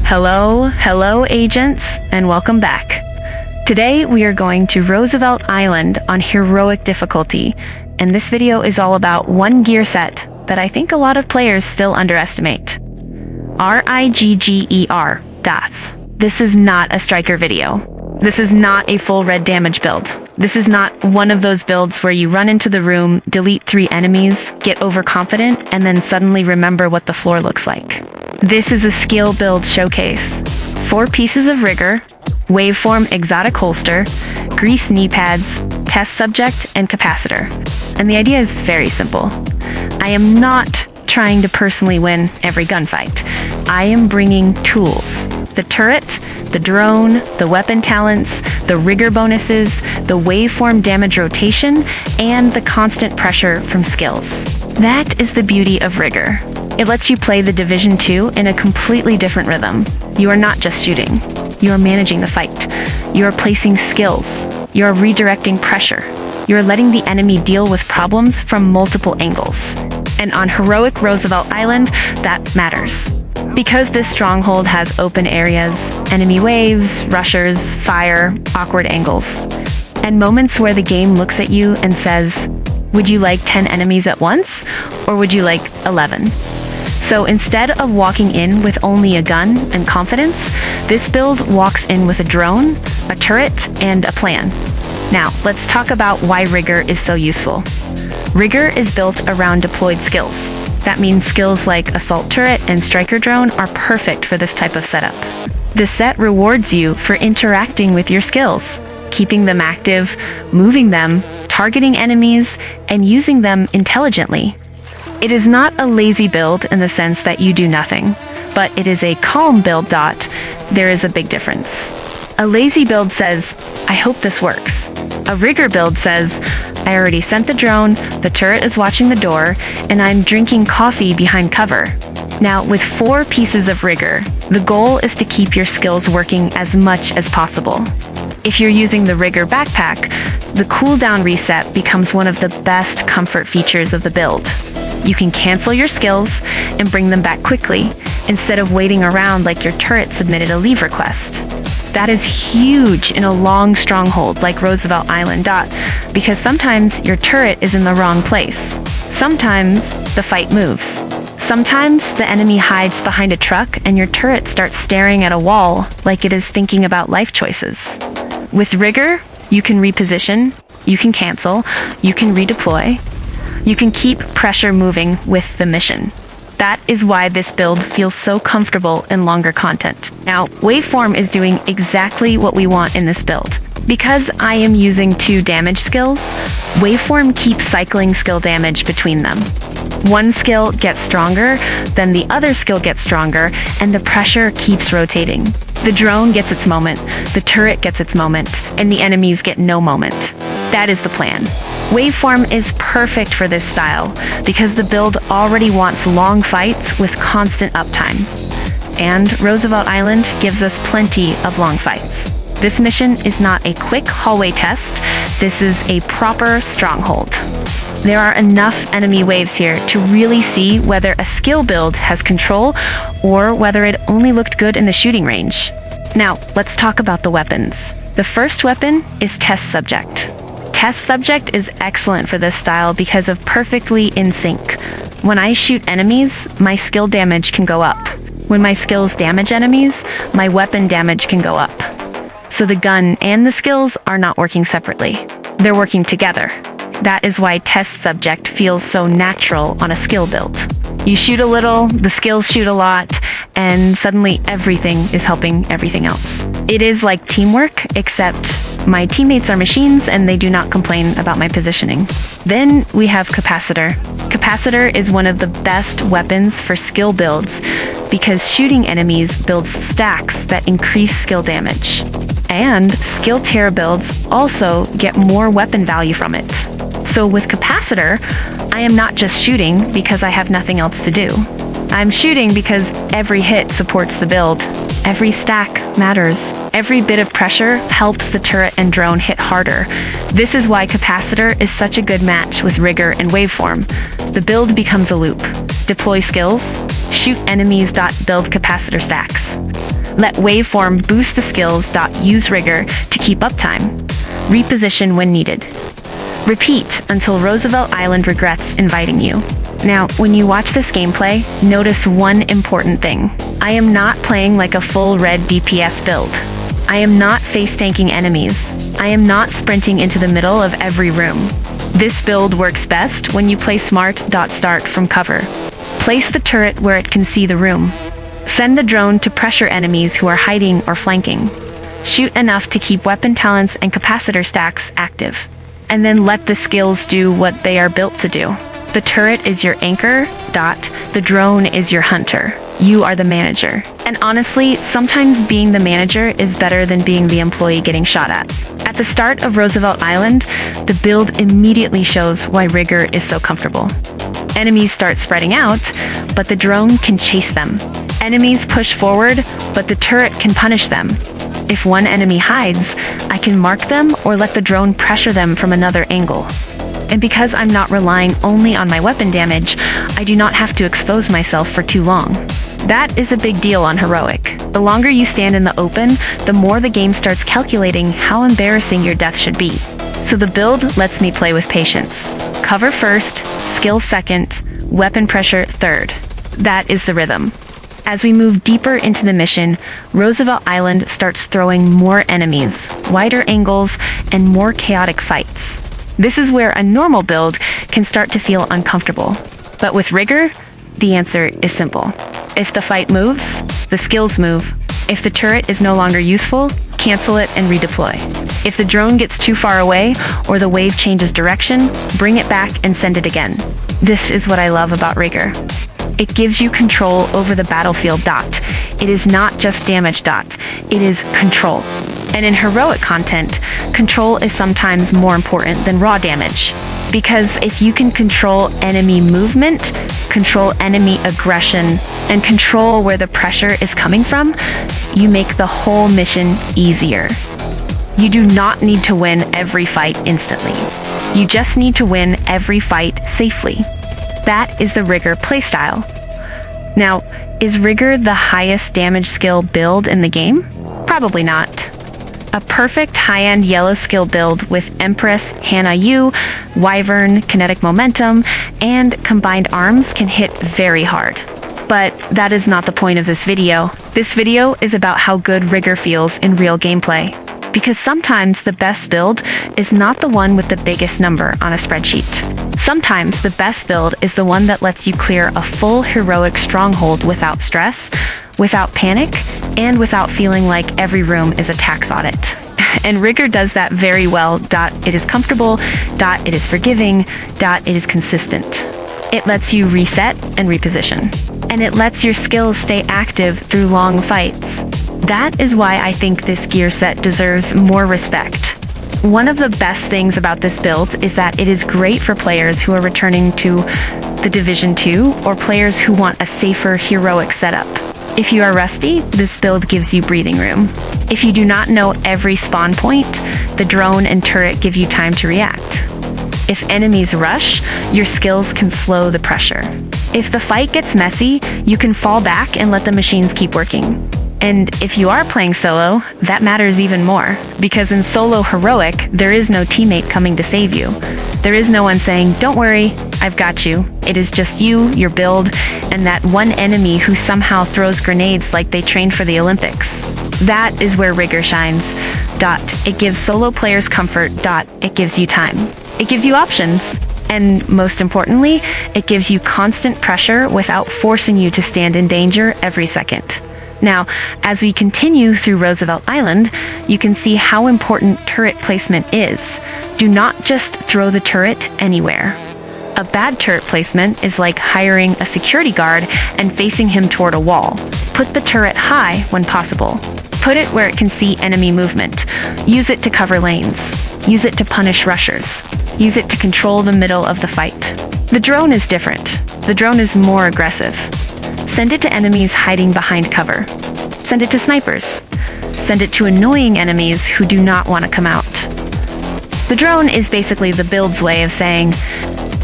Hello agents, and welcome back. Today we are going to Roosevelt Island on Heroic difficulty, and this video is all about one gear set that I think a lot of players still underestimate. Rigger, Goth. This is not a striker video. This is not a full red damage build. This is not one of those builds where you run into the room, delete 3 enemies, get overconfident, and then suddenly remember what the floor looks like. This is a skill build showcase. 4 pieces of rigger, waveform exotic holster, grease knee pads, test subject, and capacitor. And the idea is very simple. I am not trying to personally win every gunfight. I am bringing tools. The turret, the drone, the weapon talents, the rigger bonuses, the waveform damage rotation, and the constant pressure from skills. That is the beauty of rigger. It lets you play the Division 2 in a completely different rhythm. You are not just shooting. You are managing the fight. You are placing skills. You are redirecting pressure. You are letting the enemy deal with problems from multiple angles. And on Heroic Roosevelt Island, that matters. Because this stronghold has open areas, enemy waves, rushers, fire, awkward angles, and moments where the game looks at you and says, would you like 10 enemies at once, or would you like 11? So instead of walking in with only a gun and confidence, this build walks in with a drone, a turret, and a plan. Now, let's talk about why rigger is so useful. Rigger is built around deployed skills. That means skills like assault turret and striker drone are perfect for this type of setup. The set rewards you for interacting with your skills, keeping them active, moving them, targeting enemies, and using them intelligently. It is not a lazy build in the sense that you do nothing, but it is a calm build. There is a big difference. A lazy build says, I hope this works. A rigger build says, I already sent the drone, the turret is watching the door, and I'm drinking coffee behind cover. Now, with 4 pieces of rigger, the goal is to keep your skills working as much as possible. If you're using the rigger backpack, the cooldown reset becomes one of the best comfort features of the build. You can cancel your skills and bring them back quickly, instead of waiting around like your turret submitted a leave request. That is huge in a long stronghold like Roosevelt Island. Because sometimes your turret is in the wrong place. Sometimes the fight moves. Sometimes the enemy hides behind a truck and your turret starts staring at a wall like it is thinking about life choices. With rigger, you can reposition, you can cancel, you can redeploy, you can keep pressure moving with the mission. That is why this build feels so comfortable in longer content. Now, Waveform is doing exactly what we want in this build. Because I am using 2 damage skills, Waveform keeps cycling skill damage between them. One skill gets stronger, then the other skill gets stronger, and the pressure keeps rotating. The drone gets its moment, the turret gets its moment, and the enemies get no moment. That is the plan. Waveform is perfect for this style because the build already wants long fights with constant uptime. And Roosevelt Island gives us plenty of long fights. This mission is not a quick hallway test, this is a proper stronghold. There are enough enemy waves here to really see whether a skill build has control or whether it only looked good in the shooting range. Now, let's talk about the weapons. The first weapon is test subject. Test subject is excellent for this style because of perfectly in sync. When I shoot enemies, my skill damage can go up. When my skills damage enemies, my weapon damage can go up. So the gun and the skills are not working separately. They're working together. That is why test subject feels so natural on a skill build. You shoot a little, the skills shoot a lot, and suddenly everything is helping everything else. It is like teamwork, except my teammates are machines and they do not complain about my positioning. Then we have Capacitor. Capacitor is one of the best weapons for skill builds because shooting enemies builds stacks that increase skill damage. And skill tier builds also get more weapon value from it. So with Capacitor, I am not just shooting because I have nothing else to do. I'm shooting because every hit supports the build. Every stack matters. Every bit of pressure helps the turret and drone hit harder. This is why Capacitor is such a good match with rigger and waveform. The build becomes a loop. Deploy skills, shoot enemies. Build capacitor stacks. Let Waveform boost the skills. Use Rigor to keep uptime. Reposition when needed. Repeat until Roosevelt Island regrets inviting you. Now, when you watch this gameplay, notice one important thing. I am not playing like a full red DPS build. I am not face-tanking enemies. I am not sprinting into the middle of every room. This build works best when you play smart. Start from cover. Place the turret where it can see the room. Send the drone to pressure enemies who are hiding or flanking. Shoot enough to keep weapon talents and capacitor stacks active. And then let the skills do what they are built to do. The turret is your anchor. The drone is your hunter. You are the manager. And honestly, sometimes being the manager is better than being the employee getting shot at. At the start of Roosevelt Island, the build immediately shows why Rigor is so comfortable. Enemies start spreading out, but the drone can chase them. Enemies push forward, but the turret can punish them. If one enemy hides, I can mark them or let the drone pressure them from another angle. And because I'm not relying only on my weapon damage, I do not have to expose myself for too long. That is a big deal on Heroic. The longer you stand in the open, the more the game starts calculating how embarrassing your death should be. So the build lets me play with patience. Cover first, skill second, weapon pressure third. That is the rhythm. As we move deeper into the mission, Roosevelt Island starts throwing more enemies, wider angles, and more chaotic fights. This is where a normal build can start to feel uncomfortable. But with Rigor, the answer is simple. If the fight moves, the skills move. If the turret is no longer useful, cancel it and redeploy. If the drone gets too far away or the wave changes direction, bring it back and send it again. This is what I love about Rigor. It gives you control over the battlefield. It is not just damage. It is control. And in heroic content, control is sometimes more important than raw damage. Because if you can control enemy movement, control enemy aggression, and control where the pressure is coming from, you make the whole mission easier. You do not need to win every fight instantly. You just need to win every fight safely. That is the Rigor playstyle. Now, is Rigor the highest damage skill build in the game? Probably not. A perfect high-end yellow skill build with Empress, Hannah U, Wyvern, Kinetic Momentum, and combined arms can hit very hard. But that is not the point of this video. This video is about how good Rigor feels in real gameplay. Because sometimes the best build is not the one with the biggest number on a spreadsheet. Sometimes the best build is the one that lets you clear a full heroic stronghold without stress, without panic, and without feeling like every room is a tax audit. And Rigor does that very well. It is comfortable. It is forgiving. It is consistent. It lets you reset and reposition. And it lets your skills stay active through long fights. That is why I think this gear set deserves more respect. One of the best things about this build is that it is great for players who are returning to the Division 2 or players who want a safer heroic setup. If you are rusty, this build gives you breathing room. If you do not know every spawn point, the drone and turret give you time to react. If enemies rush, your skills can slow the pressure. If the fight gets messy, you can fall back and let the machines keep working. And if you are playing solo, that matters even more, because in solo heroic, there is no teammate coming to save you. There is no one saying, "Don't worry, I've got you." It is just you, your build, and that one enemy who somehow throws grenades like they trained for the Olympics. That is where Rigor shines. It gives solo players comfort. It gives you time. It gives you options. And most importantly, it gives you constant pressure without forcing you to stand in danger every second. Now, as we continue through Roosevelt Island, you can see how important turret placement is. Do not just throw the turret anywhere. A bad turret placement is like hiring a security guard and facing him toward a wall. Put the turret high when possible. Put it where it can see enemy movement. Use it to cover lanes. Use it to punish rushers. Use it to control the middle of the fight. The drone is different. The drone is more aggressive. Send it to enemies hiding behind cover. Send it to snipers. Send it to annoying enemies who do not want to come out. The drone is basically the build's way of saying,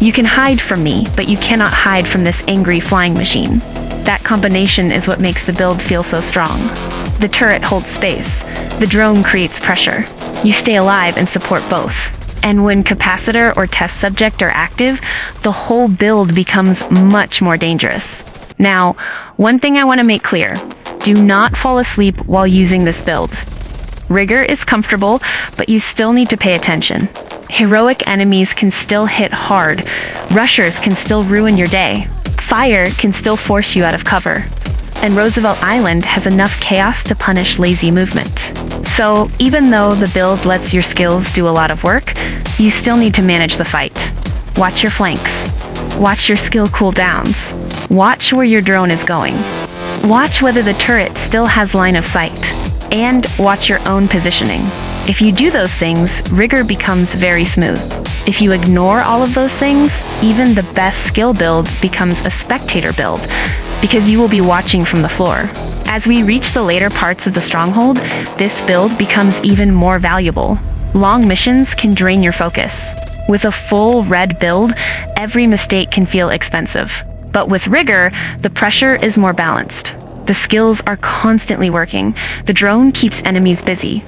you can hide from me, but you cannot hide from this angry flying machine. That combination is what makes the build feel so strong. The turret holds space. The drone creates pressure. You stay alive and support both. And when Capacitor or Test Subject are active, the whole build becomes much more dangerous. Now, one thing I want to make clear. Do not fall asleep while using this build. Rigor is comfortable, but you still need to pay attention. Heroic enemies can still hit hard. Rushers can still ruin your day. Fire can still force you out of cover. And Roosevelt Island has enough chaos to punish lazy movement. So, even though the build lets your skills do a lot of work, you still need to manage the fight. Watch your flanks. Watch your skill cooldowns. Watch where your drone is going. Watch whether the turret still has line of sight. And watch your own positioning. If you do those things, rigor becomes very smooth. If you ignore all of those things, even the best skill build becomes a spectator build, because you will be watching from the floor. As we reach the later parts of the stronghold, this build becomes even more valuable. Long missions can drain your focus. With a full red build, every mistake can feel expensive. But with rigor, the pressure is more balanced. The skills are constantly working. The drone keeps enemies busy.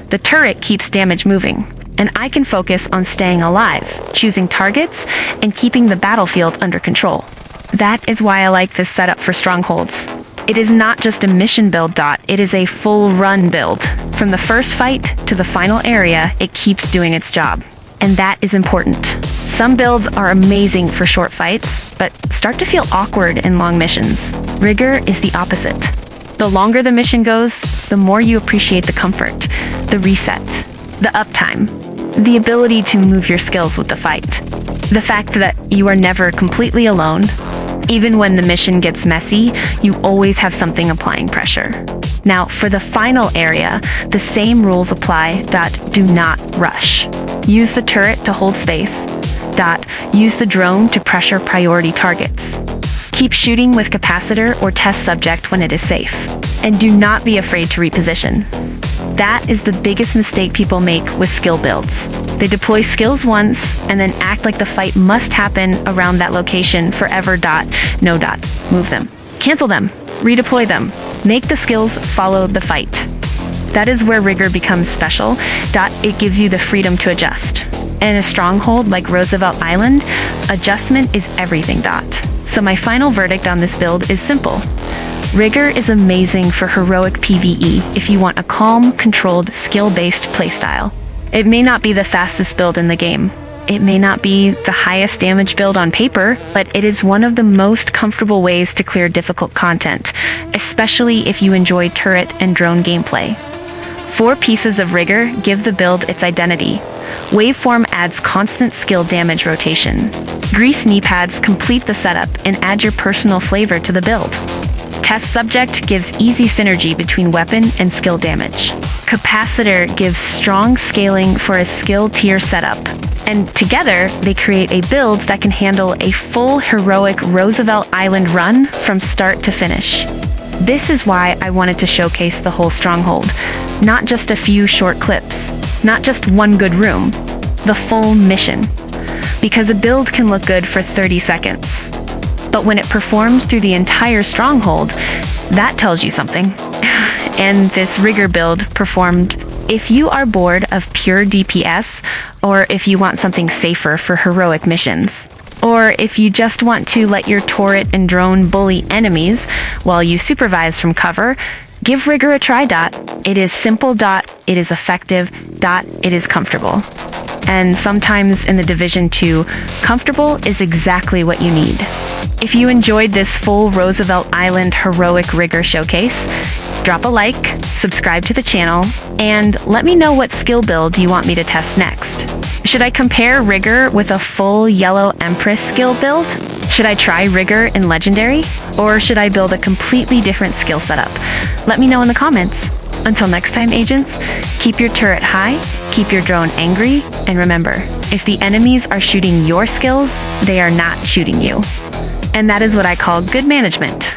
The turret keeps damage moving. And I can focus on staying alive, choosing targets, and keeping the battlefield under control. That is why I like this setup for strongholds. It is not just a mission build. It is a full run build. From the first fight to the final area, it keeps doing its job. And that is important. Some builds are amazing for short fights, but start to feel awkward in long missions. Rigor is the opposite. The longer the mission goes, the more you appreciate the comfort, the reset, the uptime, the ability to move your skills with the fight. The fact that you are never completely alone. Even when the mission gets messy, you always have something applying pressure. Now, for the final area, the same rules apply. Do not rush. Use the turret to hold space. Use the drone to pressure priority targets. Keep shooting with Capacitor or Test Subject when it is safe. And do not be afraid to reposition. That is the biggest mistake people make with skill builds. They deploy skills once and then act like the fight must happen around that location forever. No. Move them. Cancel them. Redeploy them. Make the skills follow the fight. That is where rigor becomes special. It gives you the freedom to adjust. And in a stronghold like Roosevelt Island, adjustment is everything. So my final verdict on this build is simple. Rigor is amazing for heroic PvE if you want a calm, controlled, skill-based playstyle. It may not be the fastest build in the game. It may not be the highest damage build on paper, but it is one of the most comfortable ways to clear difficult content, especially if you enjoy turret and drone gameplay. 4 pieces of rigor give the build its identity. Waveform adds constant skill damage rotation. Grease Kneepads complete the setup and add your personal flavor to the build. Test Subject gives easy synergy between weapon and skill damage. Capacitor gives strong scaling for a skill tier setup. And together, they create a build that can handle a full heroic Roosevelt Island run from start to finish. This is why I wanted to showcase the whole stronghold. Not just a few short clips. Not just one good room. The full mission. Because a build can look good for 30 seconds. But when it performs through the entire stronghold, that tells you something. And this rigor build performed. If you are bored of pure DPS, or if you want something safer for heroic missions, or if you just want to let your turret and drone bully enemies while you supervise from cover, give rigor a try. It is simple. It is effective. It is comfortable. And sometimes in the Division 2, comfortable is exactly what you need. If you enjoyed this full Roosevelt Island heroic rigor showcase, drop a like, subscribe to the channel, and let me know what skill build you want me to test next. Should I compare rigor with a full yellow Empress skill build? Should I try rigor in Legendary? Or should I build a completely different skill setup? Let me know in the comments. Until next time, agents, keep your turret high, keep your drone angry, and remember, if the enemies are shooting your skills, they are not shooting you. And that is what I call good management.